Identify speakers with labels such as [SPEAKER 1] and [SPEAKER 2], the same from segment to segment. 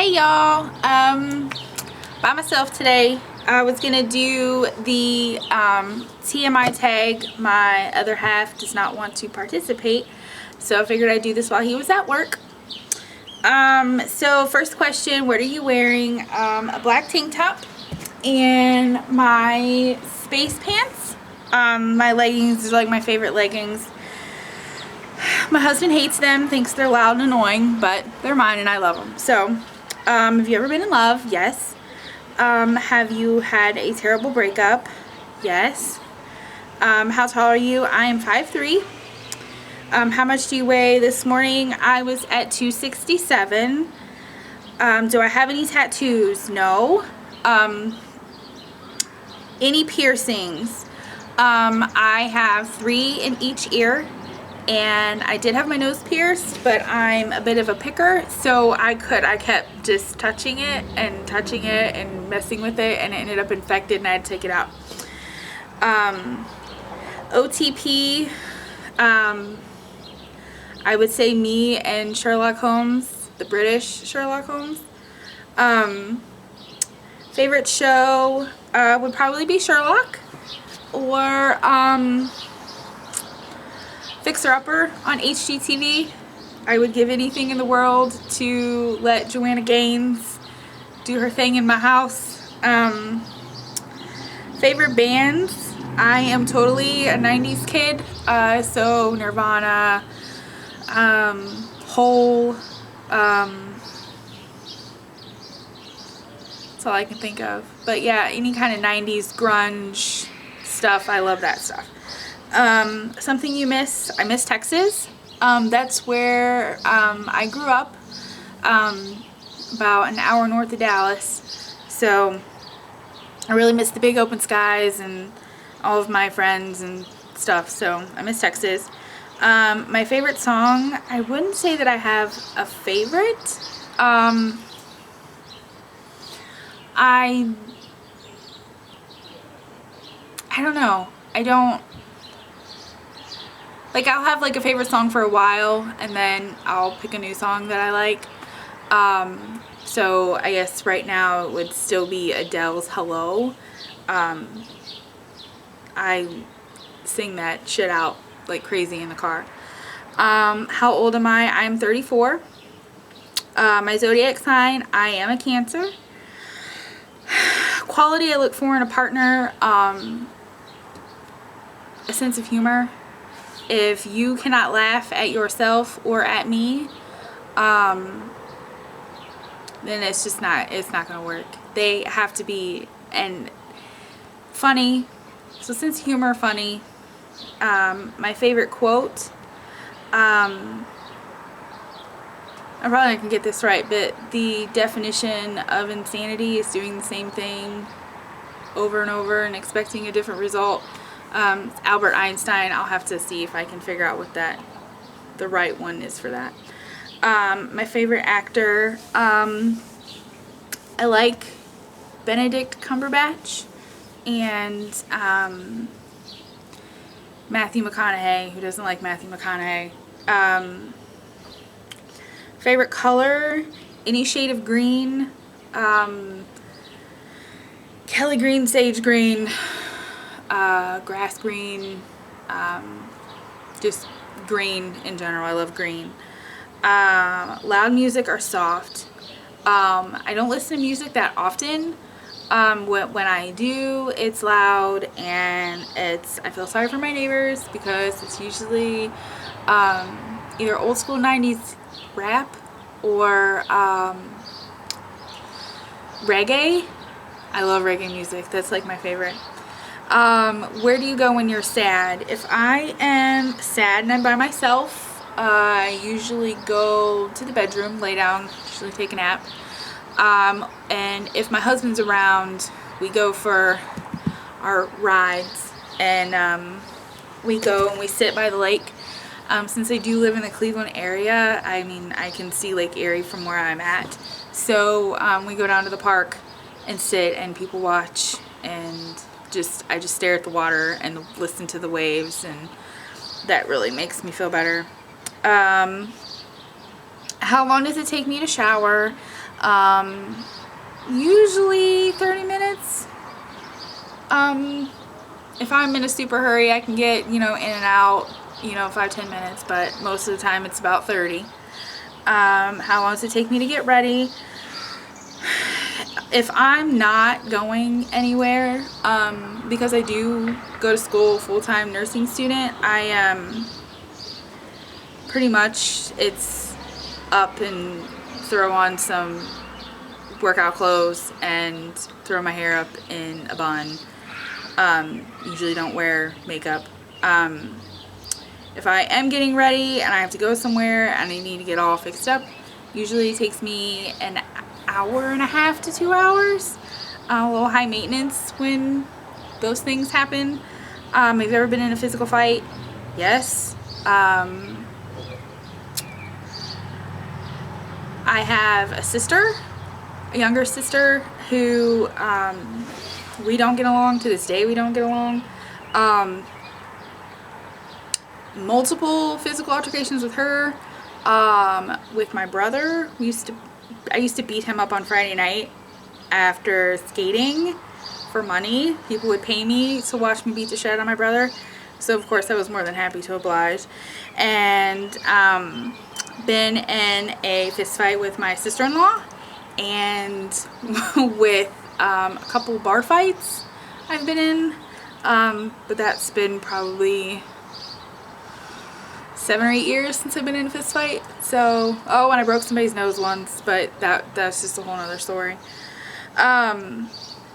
[SPEAKER 1] Hey y'all, by myself today. I was gonna do the TMI tag. My other half does not want to participate, so I figured I'd do this while he was at work. So first question, what are you wearing? A black tank top and my space pants. My leggings is like my favorite leggings. My husband hates them, thinks they're loud and annoying, but they're mine and I love them. So, have you ever been in love? Yes. Have you had a terrible breakup? Yes. How tall are you? I am 5'3". How much do you weigh? This morning I was at 267. Do I have any tattoos? No. Any piercings? I have 3 in each ear. And I did have my nose pierced, but I'm a bit of a picker, so I kept just touching it and messing with it, and it ended up infected and I had to take it out. OTP, I would say me and Sherlock Holmes, the British Sherlock Holmes. Favorite show would probably be Sherlock, or Fixer Upper on HGTV. I would give anything in the world to let Joanna Gaines do her thing in my house. Favorite bands? I am totally a 90s kid, so Nirvana, Hole, that's all I can think of. But yeah, any kind of 90s grunge stuff, I love that stuff. Something you miss? I miss Texas. That's where I grew up, about an hour north of Dallas. So I really miss the big open skies and all of my friends and stuff. So I miss Texas. My favorite song, I wouldn't say that I have a favorite. I don't know. I'll have like a favorite song for a while and then I'll pick a new song that I like. So I guess right now it would still be Adele's Hello. I sing that shit out like crazy in the car. How old am I? I'm 34. My zodiac sign, I am a Cancer. Quality I look for in a partner, a sense of humor. If you cannot laugh at yourself or at me, then it's not gonna work. They have to be funny. So sense of humor, funny. My favorite quote, I'm probably not gonna get this right, but the definition of insanity is doing the same thing over and over and expecting a different result. Albert Einstein. I'll have to see if I can figure out what the right one is for that. My favorite actor, I like Benedict Cumberbatch and Matthew McConaughey. Who doesn't like Matthew McConaughey? Favorite color, any shade of green. Kelly green, sage green, grass green, just green in general. I love green. Loud music or soft. I don't listen to music that often. When I do, it's loud and I feel sorry for my neighbors because it's usually either old school 90s rap or reggae. I love reggae music. That's like my favorite. Where do you go when you're sad? If I am sad and I'm by myself, I usually go to the bedroom, lay down, usually take a nap. And if my husband's around, we go for our rides and we go and we sit by the lake. Since I do live in the Cleveland area, I mean, I can see Lake Erie from where I'm at. So we go down to the park and sit and people watch, and I just stare at the water and listen to the waves, and that really makes me feel better. How How long does it take me to shower? Usually 30 minutes. If I'm in a super hurry, I can get, in and out, 5-10 minutes, but most of the time it's about 30. How long does it take me to get ready? If I'm not going anywhere, because I do go to school, full-time nursing student, I am pretty much, it's up and throw on some workout clothes and throw my hair up in a bun. Usually don't wear makeup. If I am getting ready and I have to go somewhere and I need to get all fixed up, usually it takes me an hour and a half to 2 hours. A little high maintenance when those things happen. Have you ever been in a physical fight? Yes. I have a sister, a younger sister, who we don't get along. To this day we don't get along. Multiple physical altercations with her. With my brother, I used to beat him up on Friday night after skating for money. People would pay me to watch me beat the shit out of my brother, so of course I was more than happy to oblige. And been in a fist fight with my sister-in-law, and with a couple bar fights I've been in, but that's been probably 7 or 8 years since I've been in a fist fight. So, oh, and I broke somebody's nose once, but that's just a whole nother story.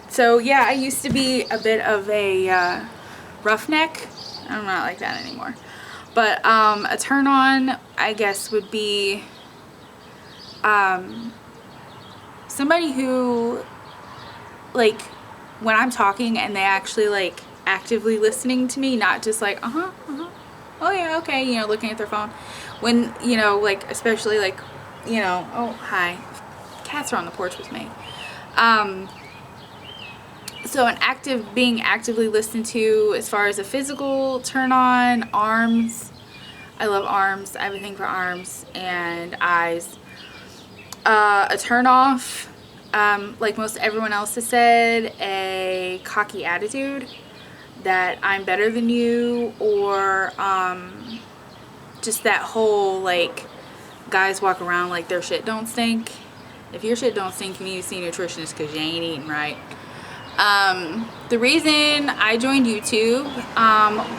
[SPEAKER 1] So yeah, I used to be a bit of a roughneck. I'm not like that anymore. But a turn on, I guess, would be somebody who, like, when I'm talking and they actually, like, actively listening to me, not just like, oh yeah, okay, looking at their phone. When, like, especially, like, oh, hi. Cats are on the porch with me. So being actively listened to as far as a physical turn on, arms. I love arms. I have a thing for arms and eyes. A turn off, like most everyone else has said, a cocky attitude that I'm better than you, or just that whole, like, guys walk around like their shit don't stink. If your shit don't stink, you need to see a nutritionist because you ain't eating right. The reason I joined YouTube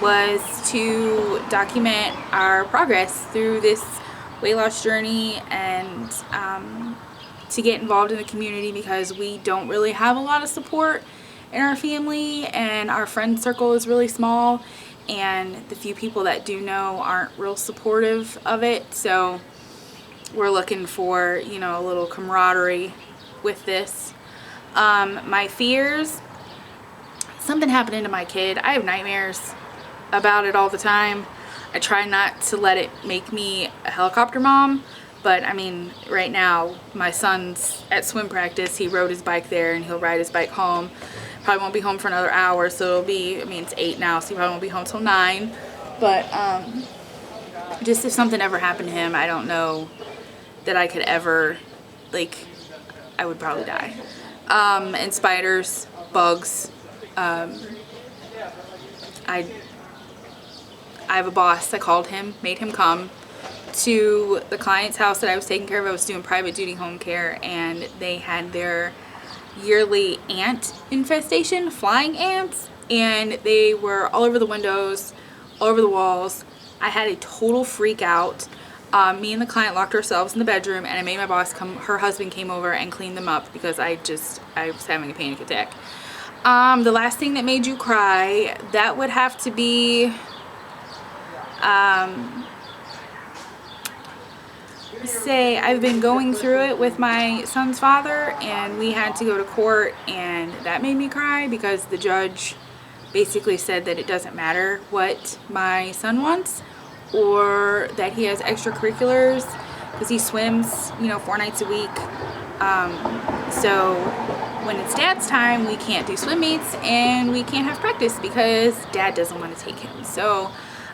[SPEAKER 1] was to document our progress through this weight loss journey, and to get involved in the community, because we don't really have a lot of support in our family, and our friend circle is really small, and the few people that do know aren't real supportive of it. So we're looking for, a little camaraderie with this. My fears, something happening to my kid. I have nightmares about it all the time. I try not to let it make me a helicopter mom, but I mean, right now my son's at swim practice. He rode his bike there and he'll ride his bike home. Probably won't be home for another hour, so it'll be, it's 8 now, so he probably won't be home till 9. But just if something ever happened to him, I don't know that I could ever, like, I would probably die. And spiders, bugs. I have a boss. I called him, made him come to the client's house that I was taking care of. I was doing private duty home care, and they had their yearly ant infestation, flying ants, and they were all over the windows, all over the walls. I had a total freak out. Me and the client locked ourselves in the bedroom, and I made my boss come. Her husband came over and cleaned them up because I was having a panic attack. The last thing that made you cry, that would have to be say I've been going through it with my son's father, and we had to go to court, and that made me cry because the judge basically said that it doesn't matter what my son wants, or that he has extracurriculars because he swims 4 nights a week. So when it's dad's time, we can't do swim meets and we can't have practice because dad doesn't want to take him. So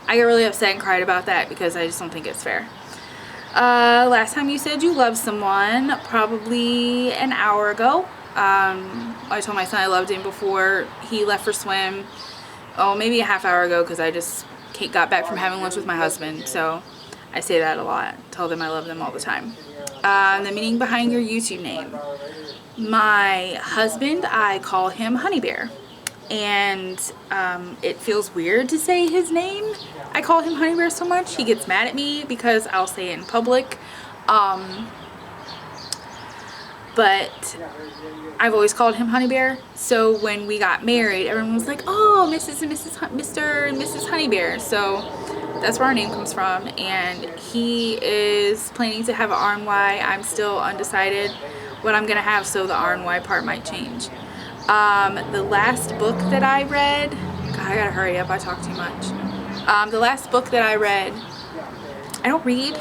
[SPEAKER 1] I got really upset and cried about that because I just don't think it's fair. Last time you said you loved someone, probably an hour ago. I told my son I loved him before he left for swim. Oh, maybe a half hour ago, because I just got back from having lunch with my husband. So I say that a lot. Tell them I love them all the time. The meaning behind your YouTube name. My husband, I call him Honey Bear. And it feels weird to say his name. I call him Honey Bear so much. He gets mad at me because I'll say it in public. But I've always called him Honey Bear. So when we got married, everyone was like, oh, Mr. and Mrs. Honey Bear. So that's where our name comes from. And he is planning to have an R&Y. I'm still undecided what I'm gonna have, so the R&Y part might change. The last book that I read, God, I gotta hurry up, I talk too much. The last book that I read, I don't read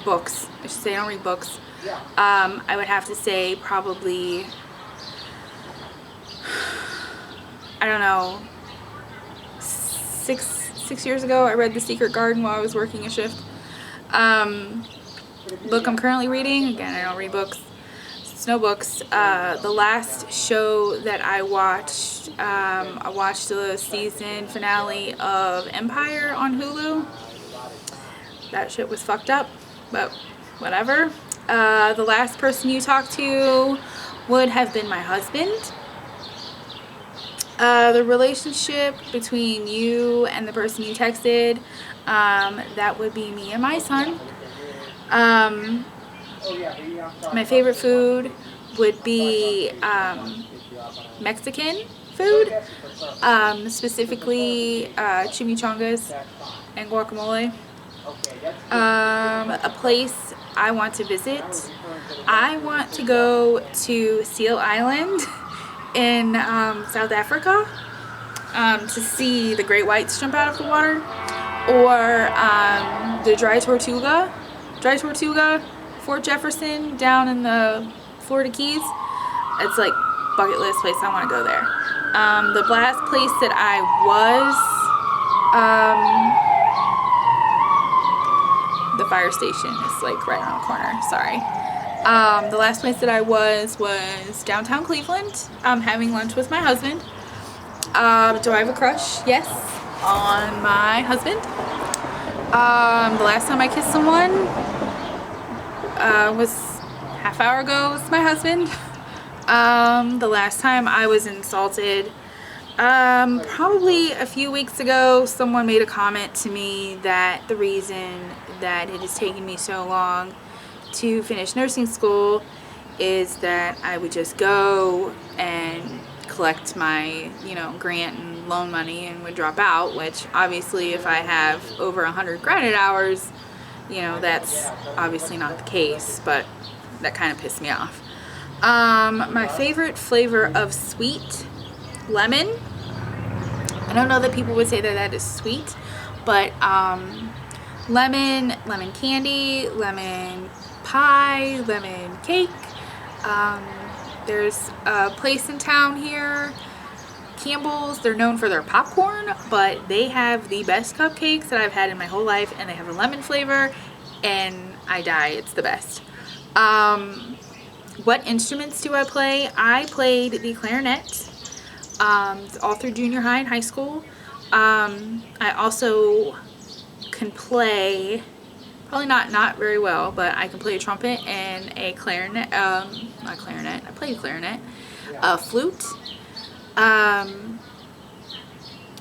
[SPEAKER 1] books. I should say I don't read books. I would have to say probably, I don't know, six years ago I read The Secret Garden while I was working a shift. Book I'm currently reading, again, I don't read books. No books. The last show that I watched the season finale of Empire on Hulu. That shit was fucked up, but whatever. The last person you talked to would have been my husband. The relationship between you and the person you texted, that would be me and my son. My favorite food would be Mexican food, specifically chimichangas and guacamole. A place I want to visit. I want to go to Seal Island in South Africa to see the great whites jump out of the water, or the Dry Tortuga, Fort Jefferson down in the Florida Keys. It's like bucket list place. I want to go there. The last place that I was, the fire station is like right around the corner. Sorry. The last place that I was downtown Cleveland, having lunch with my husband. Do I have a crush? Yes, on my husband. The last time I kissed someone was half hour ago with my husband. The last time I was insulted, probably a few weeks ago, someone made a comment to me that the reason that it has taken me so long to finish nursing school is that I would just go and collect my, grant and loan money and would drop out, which obviously if I have over 100 credit hours, that's obviously not the case, but that kind of pissed me off. My favorite flavor of sweet, lemon. I don't know that people would say that is sweet, but lemon candy, lemon pie, lemon cake. There's a place in town here, Campbell's. They're known for their popcorn, but they have the best cupcakes that I've had in my whole life, and they have a lemon flavor, and I die. It's the best. What instruments do I play? I played the clarinet all through junior high and high school. I also can play, probably not very well, but I can play a trumpet and a clarinet, not clarinet, I played clarinet, a flute,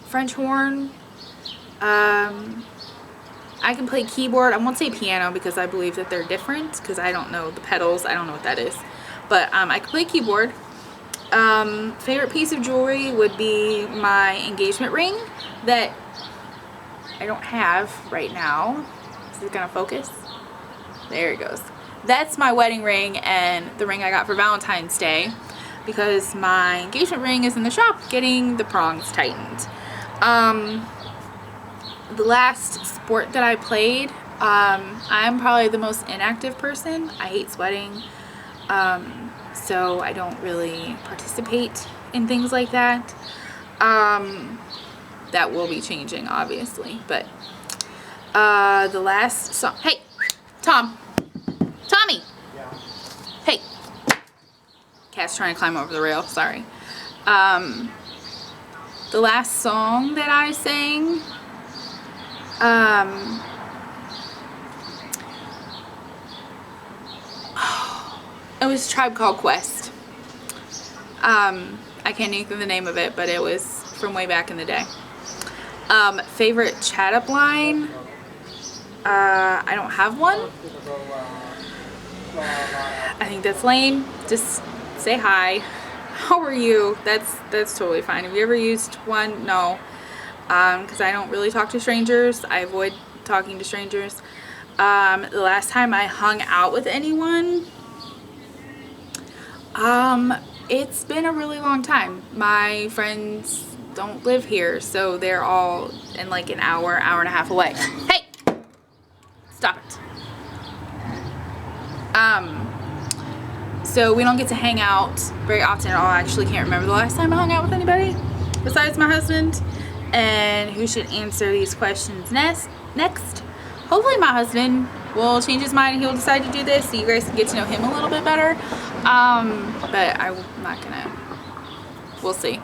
[SPEAKER 1] French horn, I can play keyboard. I won't say piano because I believe that they're different, because I don't know the pedals, I don't know what that is, but I can play keyboard. Favorite piece of jewelry would be my engagement ring that I don't have right now. Is it gonna focus? There it goes. That's my wedding ring and the ring I got for Valentine's Day, because my engagement ring is in the shop getting the prongs tightened. The last sport that I played, I'm probably the most inactive person. I hate sweating, so I don't really participate in things like that. That will be changing, obviously, but The last song. Hey, Tommy.
[SPEAKER 2] Yeah.
[SPEAKER 1] Hey. Cat's trying to climb over the rail. Sorry. The last song that I sang, it was Tribe Called Quest. I can't think of the name of it, but it was from way back in the day. Favorite chat up line? I don't have one. I think that's lame. Just say hi. How are you? That's totally fine. Have you ever used one? No. Because I don't really talk to strangers. I avoid talking to strangers. The last time I hung out with anyone, it's been a really long time. My friends don't live here, so they're all in like an hour and a half away. Hey! Stop it. So we don't get to hang out very often at all. I actually can't remember the last time I hung out with anybody besides my husband. And who should answer these questions next? Hopefully my husband will change his mind and he'll decide to do this so you guys can get to know him a little bit better. But I'm not gonna, we'll see.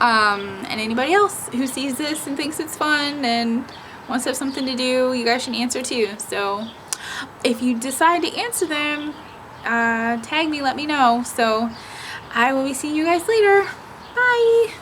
[SPEAKER 1] And anybody else who sees this and thinks it's fun and wants to have something to do, you guys should answer too. So if you decide to answer them, tag me, let me know. So I will be seeing you guys later. Bye.